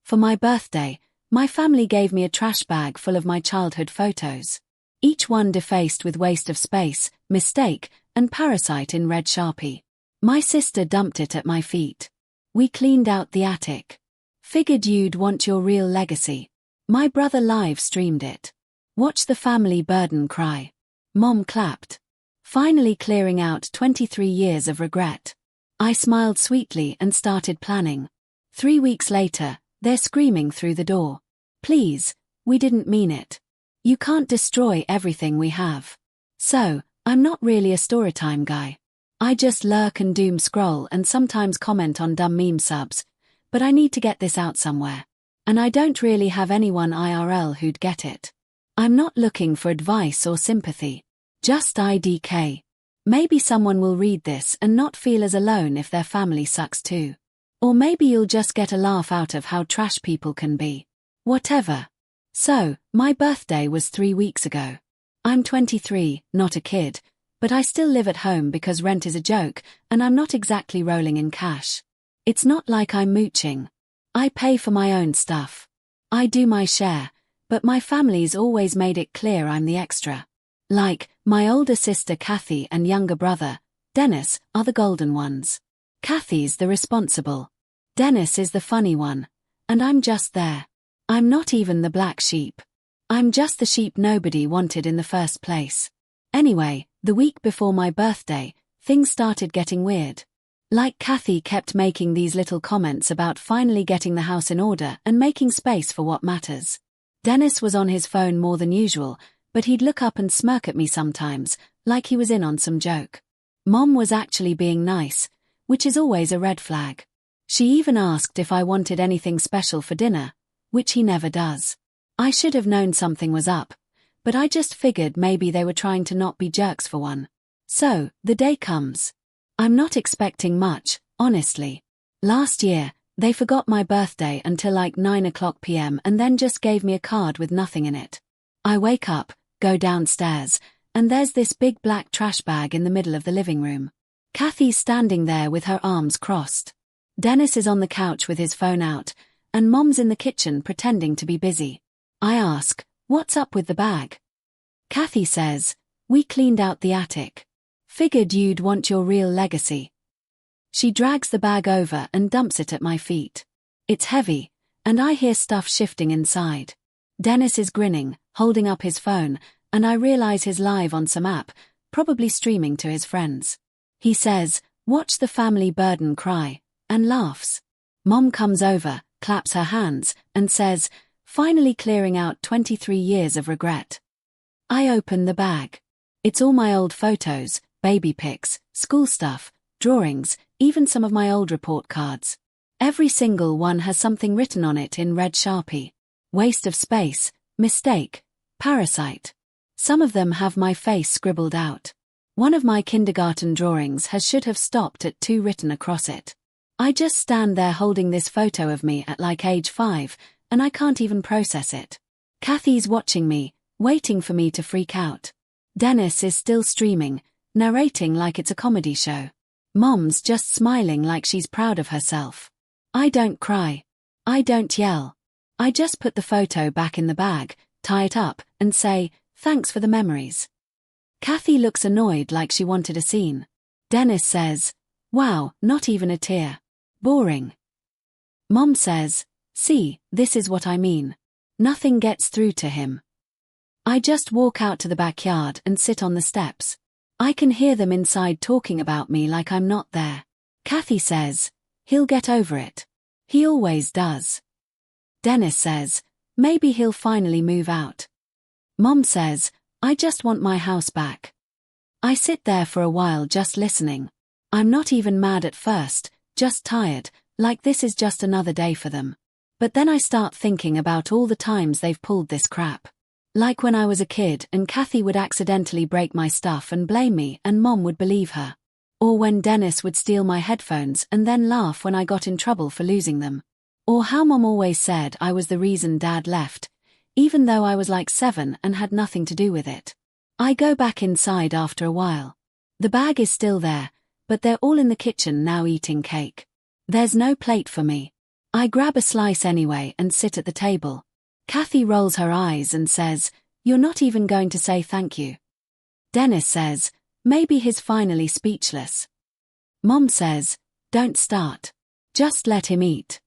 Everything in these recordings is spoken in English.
For my birthday, my family gave me a trash bag full of my childhood photos. Each one defaced with waste of space, mistake, and parasite in red Sharpie. My sister dumped it at my feet. We cleaned out the attic. Figured you'd want your real legacy. My brother live streamed it. Watch the family burden cry. Mom clapped. Finally clearing out 23 years of regret. I smiled sweetly and started planning. 3 weeks later, they're screaming through the door. Please, we didn't mean it. You can't destroy everything we have. So, I'm not really a storytime guy. I just lurk and doom scroll and sometimes comment on dumb meme subs, but I need to get this out somewhere. And I don't really have anyone IRL who'd get it. I'm not looking for advice or sympathy. Just IDK. Maybe someone will read this and not feel as alone if their family sucks too. Or maybe you'll just get a laugh out of how trash people can be. Whatever. So, my birthday was 3 weeks ago. I'm 23, not a kid, but I still live at home because rent is a joke and I'm not exactly rolling in cash. It's not like I'm mooching. I pay for my own stuff. I do my share, but my family's always made it clear I'm the extra. Like, my older sister Kathy and younger brother, Dennis, are the golden ones. Kathy's the responsible. Dennis is the funny one. And I'm just there. I'm not even the black sheep. I'm just the sheep nobody wanted in the first place. Anyway, the week before my birthday, things started getting weird. Like Kathy kept making these little comments about finally getting the house in order and making space for what matters. Dennis was on his phone more than usual, but he'd look up and smirk at me sometimes, like he was in on some joke. Mom was actually being nice, which is always a red flag. She even asked if I wanted anything special for dinner, which he never does. I should have known something was up, but I just figured maybe they were trying to not be jerks for one. So, the day comes. I'm not expecting much, honestly. Last year, they forgot my birthday until like 9 p.m. and then just gave me a card with nothing in it. I wake up, go downstairs, and there's this big black trash bag in the middle of the living room. Kathy's standing there with her arms crossed. Dennis is on the couch with his phone out, and Mom's in the kitchen pretending to be busy. I ask, what's up with the bag? Kathy says, we cleaned out the attic. Figured you'd want your real legacy. She drags the bag over and dumps it at my feet. It's heavy, and I hear stuff shifting inside. Dennis is grinning, holding up his phone, and I realize he's live on some app, probably streaming to his friends. He says, watch the family burden cry, and laughs. Mom comes over, claps her hands, and says, finally clearing out 23 years of regret. I open the bag. It's all my old photos, baby pics, school stuff, drawings, even some of my old report cards. Every single one has something written on it in red Sharpie. Waste of space, mistake, parasite. Some of them have my face scribbled out. One of my kindergarten drawings has should have stopped at 2 written across it. I just stand there holding this photo of me at like age 5, and I can't even process it. Kathy's watching me, waiting for me to freak out. Dennis is still streaming, narrating like it's a comedy show. Mom's just smiling like she's proud of herself. I don't cry. I don't yell. I just put the photo back in the bag, tie it up, and say, thanks for the memories. Kathy looks annoyed like she wanted a scene. Dennis says, wow, not even a tear. Boring. Mom says, see, this is what I mean. Nothing gets through to him. I just walk out to the backyard and sit on the steps. I can hear them inside talking about me like I'm not there. Kathy says, he'll get over it. He always does. Dennis says, maybe he'll finally move out. Mom says, I just want my house back. I sit there for a while just listening. I'm not even mad at first, just tired, like this is just another day for them. But then I start thinking about all the times they've pulled this crap. Like when I was a kid and Kathy would accidentally break my stuff and blame me and Mom would believe her. Or when Dennis would steal my headphones and then laugh when I got in trouble for losing them. Or how Mom always said I was the reason Dad left, even though I was like 7 and had nothing to do with it. I go back inside after a while. The bag is still there, but they're all in the kitchen now eating cake. There's no plate for me. I grab a slice anyway and sit at the table. Kathy rolls her eyes and says, "You're not even going to say thank you." Dennis says, "Maybe he's finally speechless." Mom says, "Don't start. Just let him eat."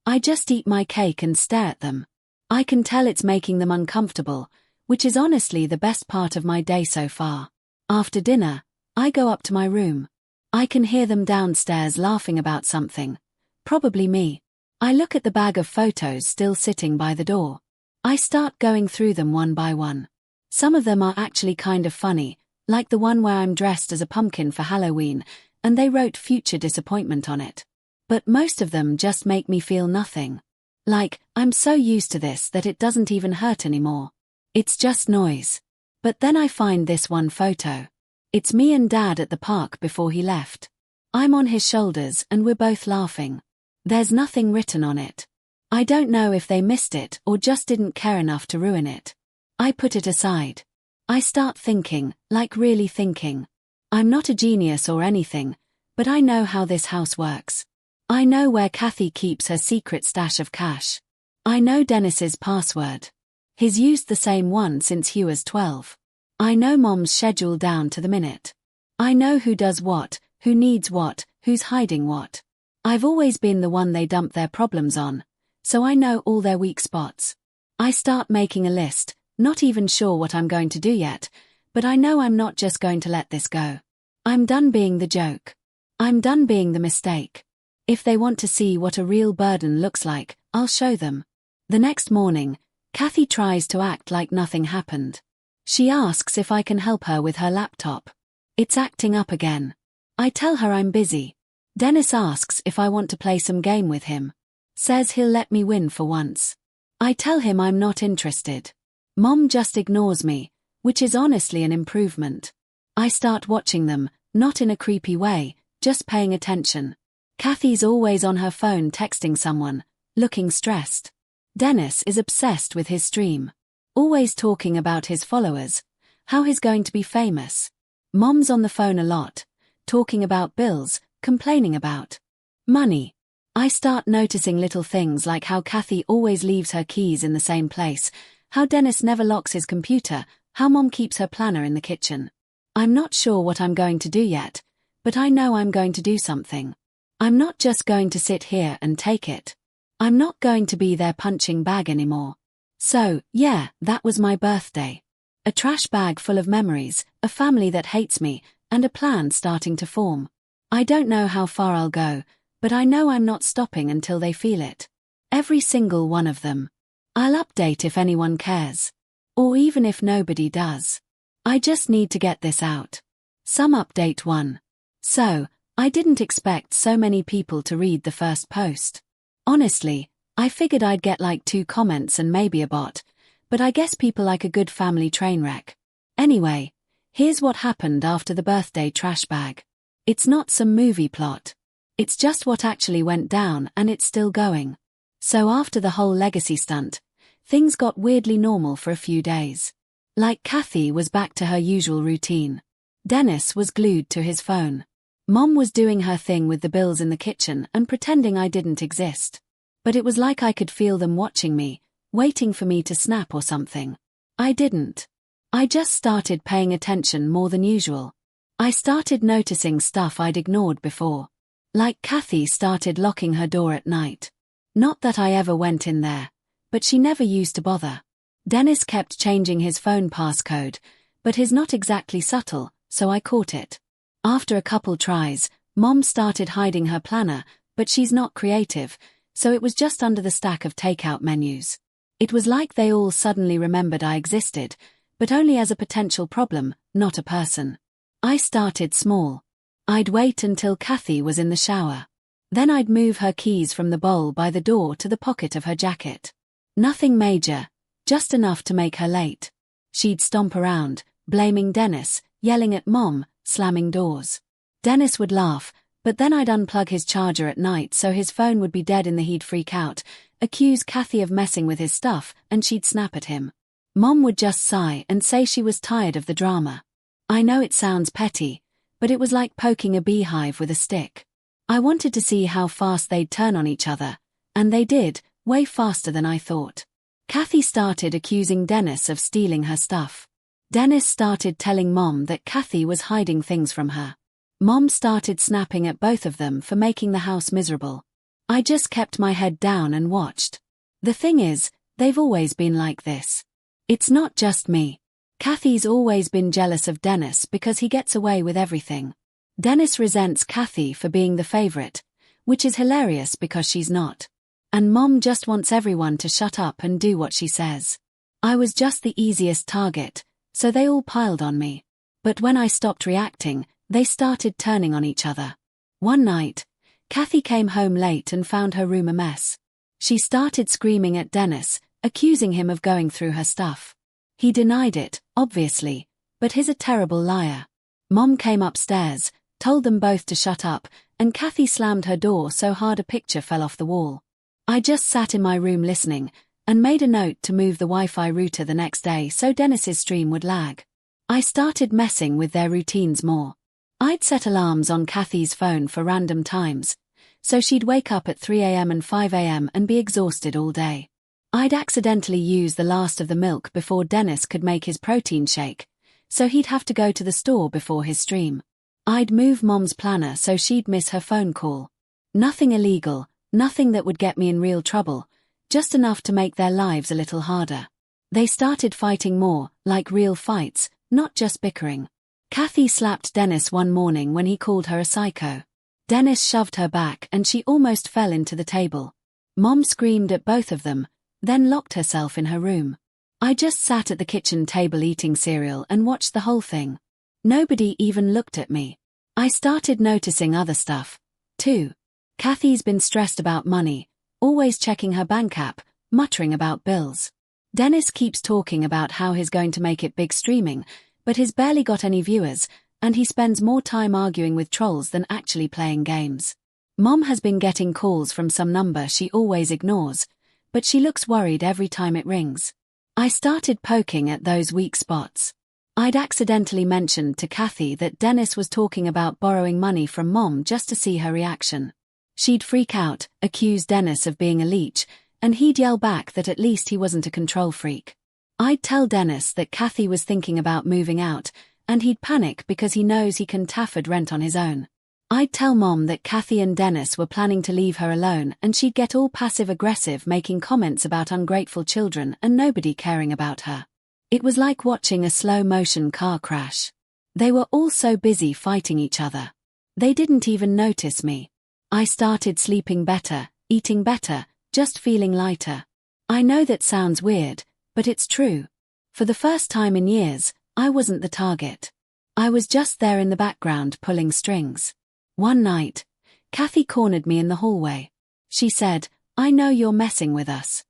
I just eat my cake and stare at them. I can tell it's making them uncomfortable, which is honestly the best part of my day so far. After dinner, I go up to my room. I can hear them downstairs laughing about something. Probably me. I look at the bag of photos still sitting by the door. I start going through them one by one. Some of them are actually kind of funny, like the one where I'm dressed as a pumpkin for Halloween, and they wrote "future disappointment" on it. But most of them just make me feel nothing. Like, I'm so used to this that it doesn't even hurt anymore. It's just noise. But then I find this one photo. It's me and Dad at the park before he left. I'm on his shoulders and we're both laughing. There's nothing written on it. I don't know if they missed it or just didn't care enough to ruin it. I put it aside. I start thinking, like really thinking. I'm not a genius or anything, but I know how this house works. I know where Kathy keeps her secret stash of cash. I know Dennis's password. He's used the same one since he was 12. I know Mom's schedule down to the minute. I know who does what, who needs what, who's hiding what. I've always been the one they dump their problems on, so I know all their weak spots. I start making a list, not even sure what I'm going to do yet, but I know I'm not just going to let this go. I'm done being the joke. I'm done being the mistake. If they want to see what a real burden looks like, I'll show them. The next morning, Kathy tries to act like nothing happened. She asks if I can help her with her laptop. It's acting up again. I tell her I'm busy. Dennis asks if I want to play some game with him. Says he'll let me win for once. I tell him I'm not interested. Mom just ignores me, which is honestly an improvement. I start watching them, not in a creepy way, just paying attention. Kathy's always on her phone texting someone, looking stressed. Dennis is obsessed with his stream. Always talking about his followers, how he's going to be famous. Mom's on the phone a lot, talking about bills, complaining about money. I start noticing little things like how Kathy always leaves her keys in the same place, how Dennis never locks his computer, how Mom keeps her planner in the kitchen. I'm not sure what I'm going to do yet, but I know I'm going to do something. I'm not just going to sit here and take it. I'm not going to be their punching bag anymore. So, yeah, that was my birthday. A trash bag full of memories, a family that hates me, and a plan starting to form. I don't know how far I'll go, but I know I'm not stopping until they feel it. Every single one of them. I'll update if anyone cares. Or even if nobody does. I just need to get this out. Some update 1. So, I didn't expect so many people to read the first post. Honestly, I figured I'd get like 2 comments and maybe a bot, but I guess people like a good family train wreck. Anyway, here's what happened after the birthday trash bag. It's not some movie plot. It's just what actually went down and it's still going. So after the whole legacy stunt, things got weirdly normal for a few days. Like Kathy was back to her usual routine. Dennis was glued to his phone. Mom was doing her thing with the bills in the kitchen and pretending I didn't exist. But it was like I could feel them watching me, waiting for me to snap or something. I didn't. I just started paying attention more than usual. I started noticing stuff I'd ignored before. Like Kathy started locking her door at night. Not that I ever went in there, but she never used to bother. Dennis kept changing his phone passcode, but his not exactly subtle, so I caught it. After a couple tries, Mom started hiding her planner, but she's not creative, so it was just under the stack of takeout menus. It was like they all suddenly remembered I existed, but only as a potential problem, not a person. I started small. I'd wait until Kathy was in the shower. Then I'd move her keys from the bowl by the door to the pocket of her jacket. Nothing major, just enough to make her late. She'd stomp around, blaming Dennis, yelling at Mom, slamming doors. Dennis would laugh, but then I'd unplug his charger at night so his phone would be dead and he'd freak out, accuse Kathy of messing with his stuff, and she'd snap at him. Mom would just sigh and say she was tired of the drama. I know it sounds petty, but it was like poking a beehive with a stick. I wanted to see how fast they'd turn on each other, And they did, way faster than I thought. Kathy started accusing Dennis of stealing her stuff. Dennis started telling Mom that Kathy was hiding things from her. Mom started snapping at both of them for making the house miserable. I just kept my head down and watched. The thing is, they've always been like this. It's not just me. Kathy's always been jealous of Dennis because he gets away with everything. Dennis resents Kathy for being the favorite, which is hilarious because she's not. And Mom just wants everyone to shut up and do what she says. I was just the easiest target, so they all piled on me. But when I stopped reacting, they started turning on each other. One night, Kathy came home late and found her room a mess. She started screaming at Dennis, accusing him of going through her stuff. He denied it, obviously, but he's a terrible liar. Mom came upstairs, told them both to shut up, and Kathy slammed her door so hard a picture fell off the wall. I just sat in my room listening, and made a note to move the Wi-Fi router the next day so Dennis's stream would lag. I started messing with their routines more. I'd set alarms on Kathy's phone for random times, so she'd wake up at 3 a.m. and 5 a.m. and be exhausted all day. I'd accidentally use the last of the milk before Dennis could make his protein shake, so he'd have to go to the store before his stream. I'd move Mom's planner so she'd miss her phone call. Nothing illegal, nothing that would get me in real trouble, just enough to make their lives a little harder. They started fighting more, like real fights, not just bickering. Kathy slapped Dennis one morning when he called her a psycho. Dennis shoved her back and she almost fell into the table. Mom screamed at both of them, then locked herself in her room. I just sat at the kitchen table eating cereal and watched the whole thing. Nobody even looked at me. I started noticing other stuff, too. Kathy's been stressed about money, always checking her bank app, muttering about bills. Dennis keeps talking about how he's going to make it big streaming, but he's barely got any viewers, and he spends more time arguing with trolls than actually playing games. Mom has been getting calls from some number she always ignores, but she looks worried every time it rings. I started poking at those weak spots. I'd accidentally mentioned to Kathy that Dennis was talking about borrowing money from Mom just to see her reaction. She'd freak out, accuse Dennis of being a leech, and he'd yell back that at least he wasn't a control freak. I'd tell Dennis that Kathy was thinking about moving out, and he'd panic because he knows he can afford rent on his own. I'd tell Mom that Kathy and Dennis were planning to leave her alone and she'd get all passive-aggressive making comments about ungrateful children and nobody caring about her. It was like watching a slow-motion car crash. They were all so busy fighting each other. They didn't even notice me. I started sleeping better, eating better, just feeling lighter. I know that sounds weird, but it's true. For the first time in years, I wasn't the target. I was just there in the background pulling strings. One night, Kathy cornered me in the hallway. She said, "I know you're messing with us."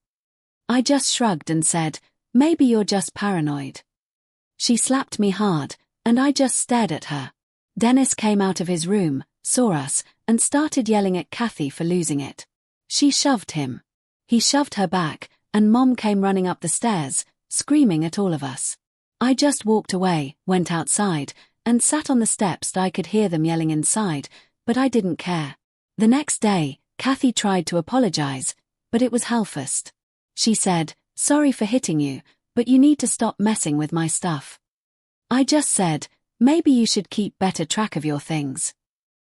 I just shrugged and said, "Maybe you're just paranoid." She slapped me hard, and I just stared at her. Dennis came out of his room, saw us, and started yelling at Kathy for losing it. She shoved him. He shoved her back, and Mom came running up the stairs, screaming at all of us. I just walked away, went outside, and sat on the steps. I could hear them yelling inside, but I didn't care. The next day, Kathy tried to apologize, but it was half-assed. She said, "Sorry for hitting you, but you need to stop messing with my stuff." I just said, "Maybe you should keep better track of your things."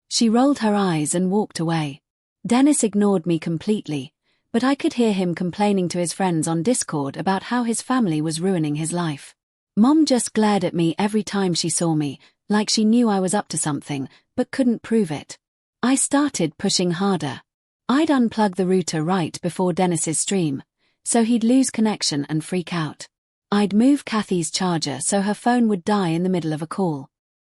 She rolled her eyes and walked away. Dennis ignored me completely, but I could hear him complaining to his friends on Discord about how his family was ruining his life. Mom just glared at me every time she saw me, like she knew I was up to something, but couldn't prove it. I started pushing harder. I'd unplug the router right before Dennis's stream, so he'd lose connection and freak out. I'd move Kathy's charger so her phone would die in the middle of a call.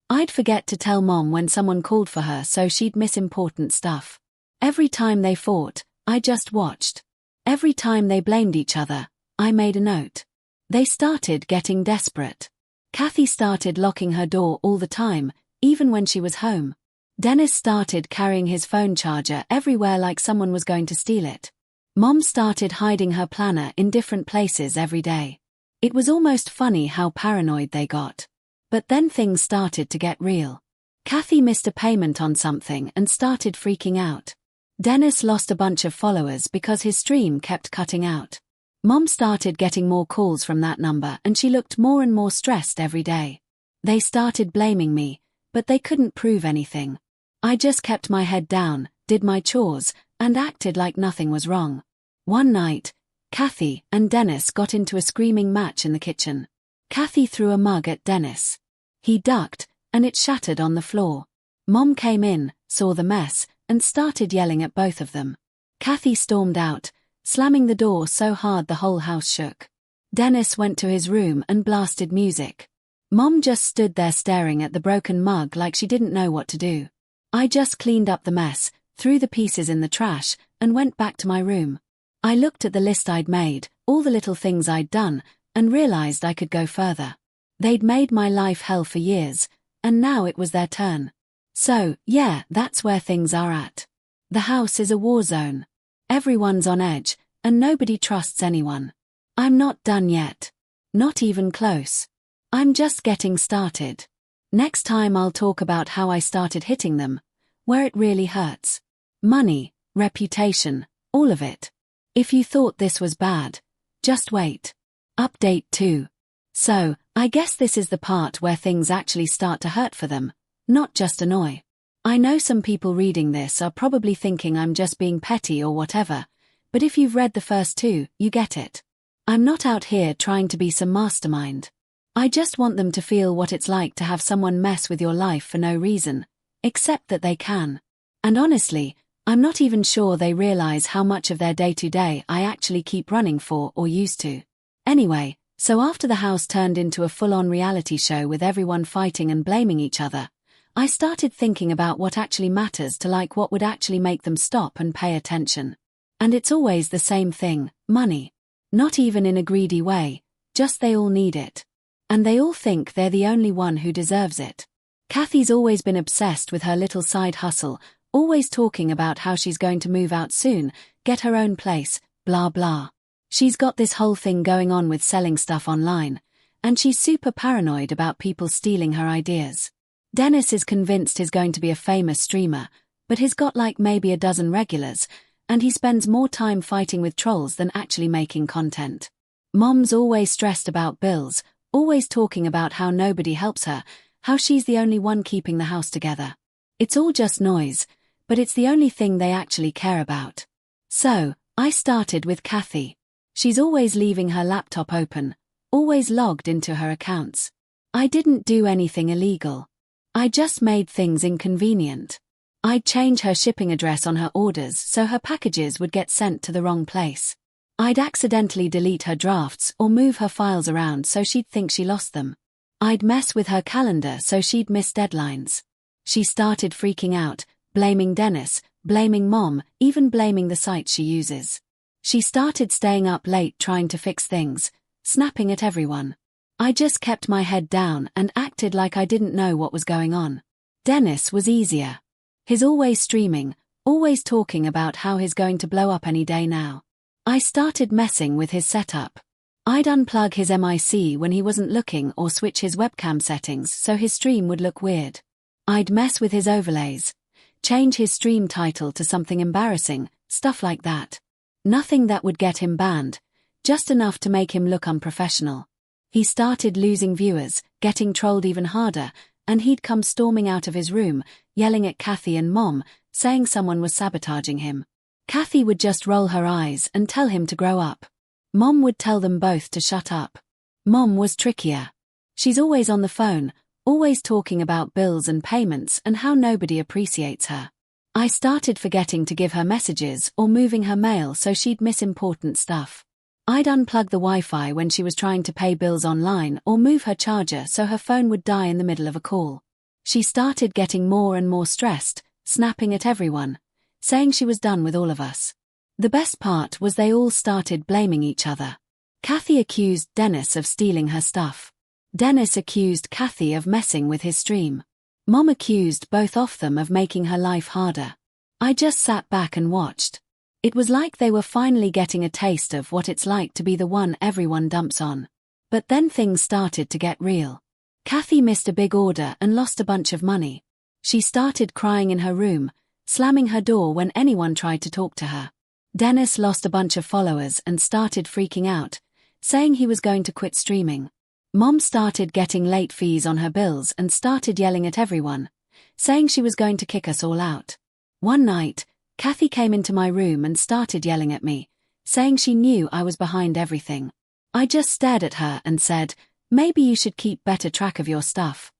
I'd forget to tell Mom when someone called for her so she'd miss important stuff. Every time they fought, I just watched. Every time they blamed each other, I made a note. They started getting desperate. Kathy started locking her door all the time, even when she was home. Dennis started carrying his phone charger everywhere like someone was going to steal it. Mom started hiding her planner in different places every day. It was almost funny how paranoid they got. But then things started to get real. Kathy missed a payment on something and started freaking out. Dennis lost a bunch of followers because his stream kept cutting out. Mom started getting more calls from that number and she looked more and more stressed every day. They started blaming me, but they couldn't prove anything. I just kept my head down, did my chores, and acted like nothing was wrong. One night, Kathy and Dennis got into a screaming match in the kitchen. Kathy threw a mug at Dennis. He ducked, and it shattered on the floor. Mom came in, saw the mess, and started yelling at both of them. Kathy stormed out, slamming the door so hard the whole house shook. Dennis went to his room and blasted music. Mom just stood there staring at the broken mug like she didn't know what to do. I just cleaned up the mess, threw the pieces in the trash, and went back to my room. I looked at the list I'd made, all the little things I'd done, and realized I could go further. They'd made my life hell for years, and now it was their turn. So, yeah, that's where things are at. The house is a war zone. Everyone's on edge, and nobody trusts anyone. I'm not done yet. Not even close. I'm just getting started. Next time I'll talk about how I started hitting them, where it really hurts. Money, reputation, all of it. If you thought this was bad, just wait. Update 2. So, I guess this is the part where things actually start to hurt for them, not just annoy. I know some people reading this are probably thinking I'm just being petty or whatever, but if you've read the first 2, you get it. I'm not out here trying to be some mastermind. I just want them to feel what it's like to have someone mess with your life for no reason, except that they can. And honestly, I'm not even sure they realize how much of their day-to-day I actually keep running for or used to. Anyway, so after the house turned into a full-on reality show with everyone fighting and blaming each other, I started thinking about what actually matters to like what would actually make them stop and pay attention. And it's always the same thing, money. Not even in a greedy way, just they all need it. And they all think they're the only one who deserves it. Kathy's always been obsessed with her little side hustle, always talking about how she's going to move out soon, get her own place, blah blah. She's got this whole thing going on with selling stuff online, and she's super paranoid about people stealing her ideas. Dennis is convinced he's going to be a famous streamer, but he's got like maybe a dozen regulars, and he spends more time fighting with trolls than actually making content. Mom's always stressed about bills, always talking about how nobody helps her, how she's the only one keeping the house together. It's all just noise, but it's the only thing they actually care about. So, I started with Kathy. She's always leaving her laptop open, always logged into her accounts. I didn't do anything illegal. I just made things inconvenient. I'd change her shipping address on her orders so her packages would get sent to the wrong place. I'd accidentally delete her drafts or move her files around so she'd think she lost them. I'd mess with her calendar so she'd miss deadlines. She started freaking out, blaming Dennis, blaming Mom, even blaming the site she uses. She started staying up late trying to fix things, snapping at everyone. I just kept my head down and acted like I didn't know what was going on. Dennis was easier. He's always streaming, always talking about how he's going to blow up any day now. I started messing with his setup. I'd unplug his mic when he wasn't looking or switch his webcam settings so his stream would look weird. I'd mess with his overlays, change his stream title to something embarrassing, stuff like that. Nothing that would get him banned, just enough to make him look unprofessional. He started losing viewers, getting trolled even harder, and he'd come storming out of his room, yelling at Kathy and Mom, saying someone was sabotaging him. Kathy would just roll her eyes and tell him to grow up. Mom would tell them both to shut up. Mom was trickier. She's always on the phone, always talking about bills and payments and how nobody appreciates her. I started forgetting to give her messages or moving her mail so she'd miss important stuff. I'd unplug the Wi-Fi when she was trying to pay bills online or move her charger so her phone would die in the middle of a call. She started getting more and more stressed, snapping at everyone, saying she was done with all of us. The best part was they all started blaming each other. Kathy accused Dennis of stealing her stuff. Dennis accused Kathy of messing with his stream. Mom accused both of them of making her life harder. I just sat back and watched. It was like they were finally getting a taste of what it's like to be the one everyone dumps on. But then things started to get real. Kathy missed a big order and lost a bunch of money. She started crying in her room, slamming her door when anyone tried to talk to her. Dennis lost a bunch of followers and started freaking out, saying he was going to quit streaming. Mom started getting late fees on her bills and started yelling at everyone, saying she was going to kick us all out. One night, Kathy came into my room and started yelling at me, saying she knew I was behind everything. I just stared at her and said, "Maybe you should keep better track of your stuff."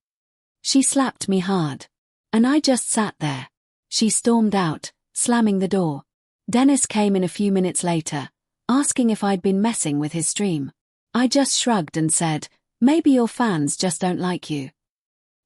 She slapped me hard. And I just sat there. She stormed out, slamming the door. Dennis came in a few minutes later, asking if I'd been messing with his stream. I just shrugged and said, "Maybe your fans just don't like you."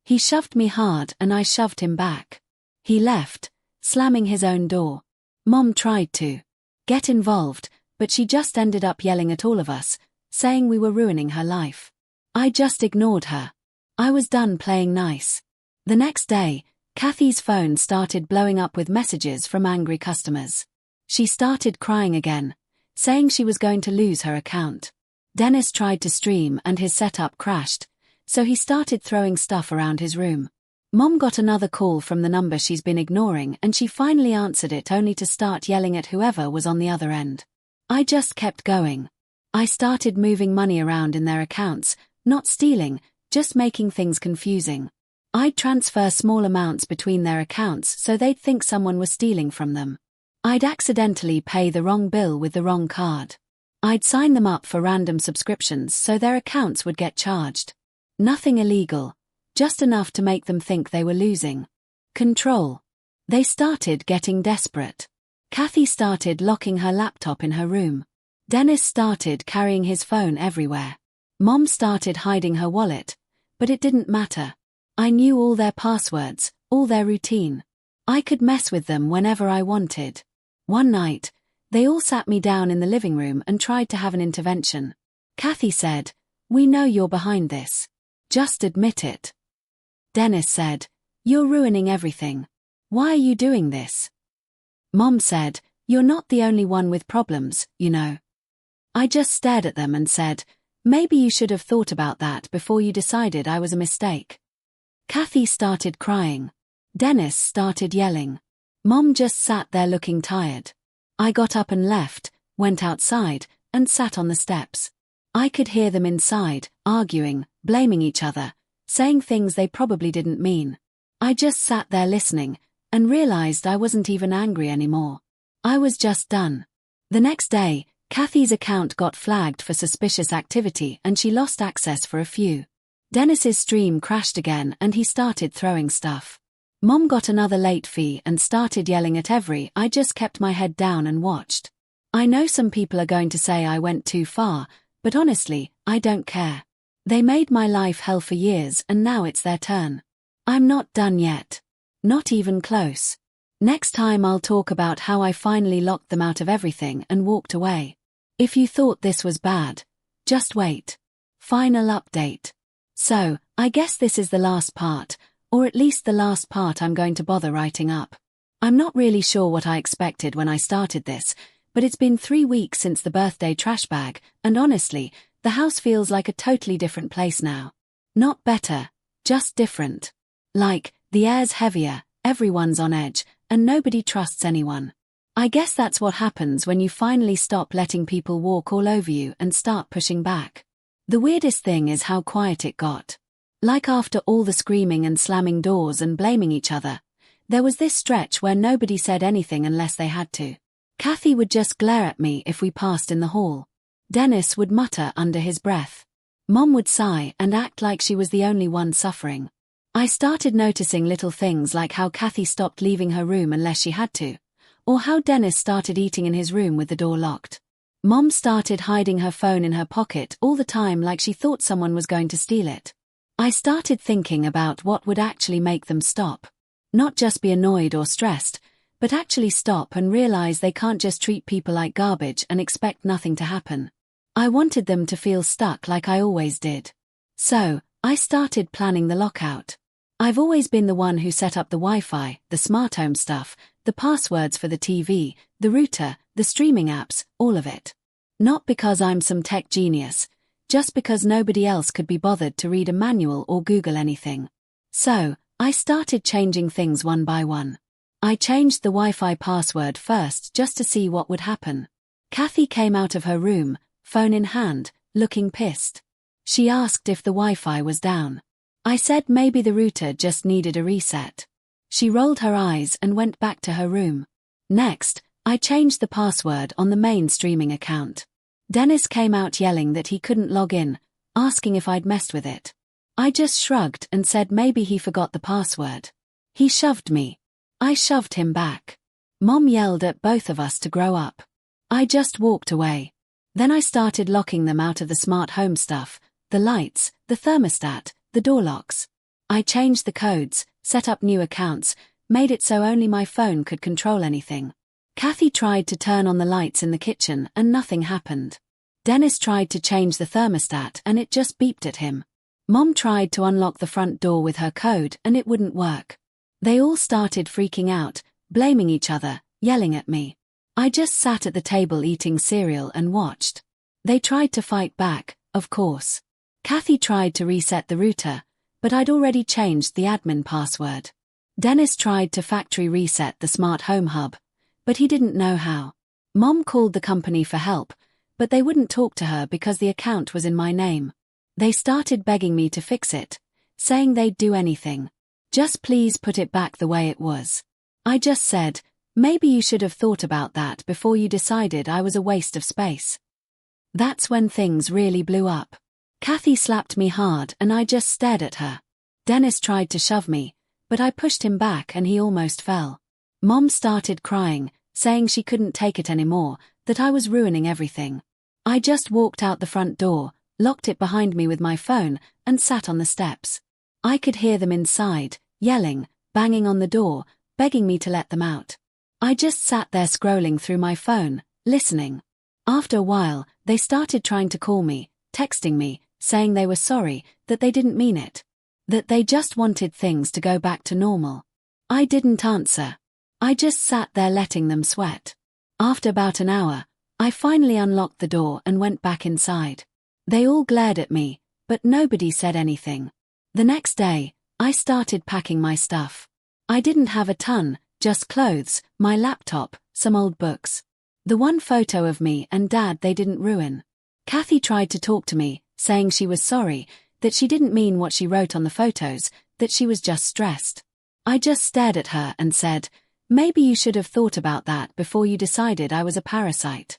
He shoved me hard and I shoved him back. He left, slamming his own door. Mom tried to get involved, but she just ended up yelling at all of us, saying we were ruining her life. I just ignored her. I was done playing nice. The next day, Kathy's phone started blowing up with messages from angry customers. She started crying again, saying she was going to lose her account. Dennis tried to stream and his setup crashed, so he started throwing stuff around his room. Mom got another call from the number she's been ignoring and she finally answered it only to start yelling at whoever was on the other end. I just kept going. I started moving money around in their accounts, not stealing, just making things confusing. I'd transfer small amounts between their accounts so they'd think someone was stealing from them. I'd accidentally pay the wrong bill with the wrong card. I'd sign them up for random subscriptions so their accounts would get charged. Nothing illegal, just enough to make them think they were losing control. They started getting desperate. Kathy started locking her laptop in her room. Dennis started carrying his phone everywhere. Mom started hiding her wallet, but it didn't matter. I knew all their passwords, all their routine. I could mess with them whenever I wanted. One night, they all sat me down in the living room and tried to have an intervention. Kathy said, "We know you're behind this. Just admit it." Dennis said, "You're ruining everything. Why are you doing this?" Mom said, "You're not the only one with problems, you know." I just stared at them and said, "Maybe you should have thought about that before you decided I was a mistake." Kathy started crying. Dennis started yelling. Mom just sat there looking tired. I got up and left, went outside, and sat on the steps. I could hear them inside, arguing, blaming each other, saying things they probably didn't mean. I just sat there listening, and realized I wasn't even angry anymore. I was just done. The next day, Kathy's account got flagged for suspicious activity and she lost access for a few. Dennis's stream crashed again and he started throwing stuff. Mom got another late fee and started yelling at I just kept my head down and watched. I know some people are going to say I went too far, but honestly, I don't care. They made my life hell for years and now it's their turn. I'm not done yet. Not even close. Next time I'll talk about how I finally locked them out of everything and walked away. If you thought this was bad, just wait. Final update. So, I guess this is the last part, or at least the last part I'm going to bother writing up. I'm not really sure what I expected when I started this, but it's been 3 weeks since the birthday trash bag, and honestly, the house feels like a totally different place now. Not better, just different. Like, the air's heavier, everyone's on edge, and nobody trusts anyone. I guess that's what happens when you finally stop letting people walk all over you and start pushing back. The weirdest thing is how quiet it got. Like after all the screaming and slamming doors and blaming each other, there was this stretch where nobody said anything unless they had to. Kathy would just glare at me if we passed in the hall. Dennis would mutter under his breath. Mom would sigh and act like she was the only one suffering. I started noticing little things like how Kathy stopped leaving her room unless she had to, or how Dennis started eating in his room with the door locked. Mom started hiding her phone in her pocket all the time like she thought someone was going to steal it. I started thinking about what would actually make them stop. Not just be annoyed or stressed, but actually stop and realize they can't just treat people like garbage and expect nothing to happen. I wanted them to feel stuck like I always did. So, I started planning the lockout. I've always been the one who set up the Wi-Fi, the smart home stuff, the passwords for the TV, the router, the streaming apps, all of it. Not because I'm some tech genius, just because nobody else could be bothered to read a manual or Google anything. So, I started changing things one by one. I changed the Wi-Fi password first just to see what would happen. Kathy came out of her room, phone in hand, looking pissed. She asked if the Wi-Fi was down. I said maybe the router just needed a reset. She rolled her eyes and went back to her room. Next, I changed the password on the main streaming account. Dennis came out yelling that he couldn't log in, asking if I'd messed with it. I just shrugged and said maybe he forgot the password. He shoved me. I shoved him back. Mom yelled at both of us to grow up. I just walked away. Then I started locking them out of the smart home stuff, the lights, the thermostat, the door locks. I changed the codes, set up new accounts, made it so only my phone could control anything. Kathy tried to turn on the lights in the kitchen and nothing happened. Dennis tried to change the thermostat and it just beeped at him. Mom tried to unlock the front door with her code and it wouldn't work. They all started freaking out, blaming each other, yelling at me. I just sat at the table eating cereal and watched. They tried to fight back, of course. Kathy tried to reset the router, but I'd already changed the admin password. Dennis tried to factory reset the smart home hub, but he didn't know how. Mom called the company for help, but they wouldn't talk to her because the account was in my name. They started begging me to fix it, saying they'd do anything. Just please put it back the way it was. I just said, maybe you should have thought about that before you decided I was a waste of space. That's when things really blew up. Kathy slapped me hard and I just stared at her. Dennis tried to shove me, but I pushed him back and he almost fell. Mom started crying, saying she couldn't take it anymore, that I was ruining everything. I just walked out the front door, locked it behind me with my phone, and sat on the steps. I could hear them inside, yelling, banging on the door, begging me to let them out. I just sat there scrolling through my phone, listening. After a while, they started trying to call me, texting me, saying they were sorry, that they didn't mean it. That they just wanted things to go back to normal. I didn't answer. I just sat there letting them sweat. After about an hour, I finally unlocked the door and went back inside. They all glared at me, but nobody said anything. The next day, I started packing my stuff. I didn't have a ton, just clothes, my laptop, some old books. The one photo of me and Dad they didn't ruin. Kathy tried to talk to me, saying she was sorry, that she didn't mean what she wrote on the photos, that she was just stressed. I just stared at her and said, maybe you should have thought about that before you decided I was a parasite.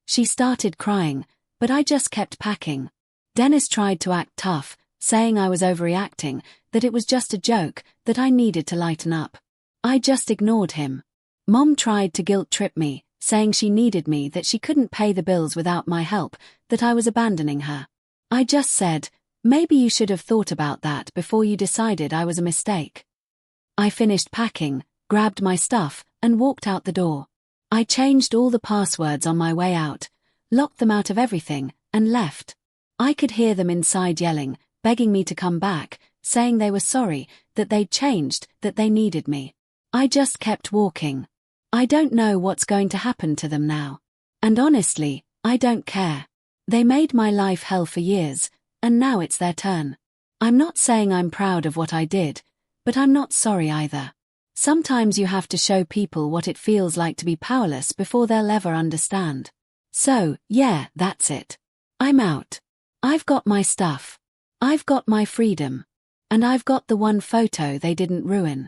She started crying, but I just kept packing. Dennis tried to act tough, saying I was overreacting, that it was just a joke, that I needed to lighten up. I just ignored him. Mom tried to guilt-trip me, saying she needed me, that she couldn't pay the bills without my help, that I was abandoning her. I just said, maybe you should have thought about that before you decided I was a mistake. I finished packing, grabbed my stuff, and walked out the door. I changed all the passwords on my way out, locked them out of everything, and left. I could hear them inside yelling, begging me to come back, saying they were sorry, that they'd changed, that they needed me. I just kept walking. I don't know what's going to happen to them now. And honestly, I don't care. They made my life hell for years, and now it's their turn. I'm not saying I'm proud of what I did, but I'm not sorry either. Sometimes you have to show people what it feels like to be powerless before they'll ever understand. So, yeah, that's it. I'm out. I've got my stuff. I've got my freedom. And I've got the one photo they didn't ruin.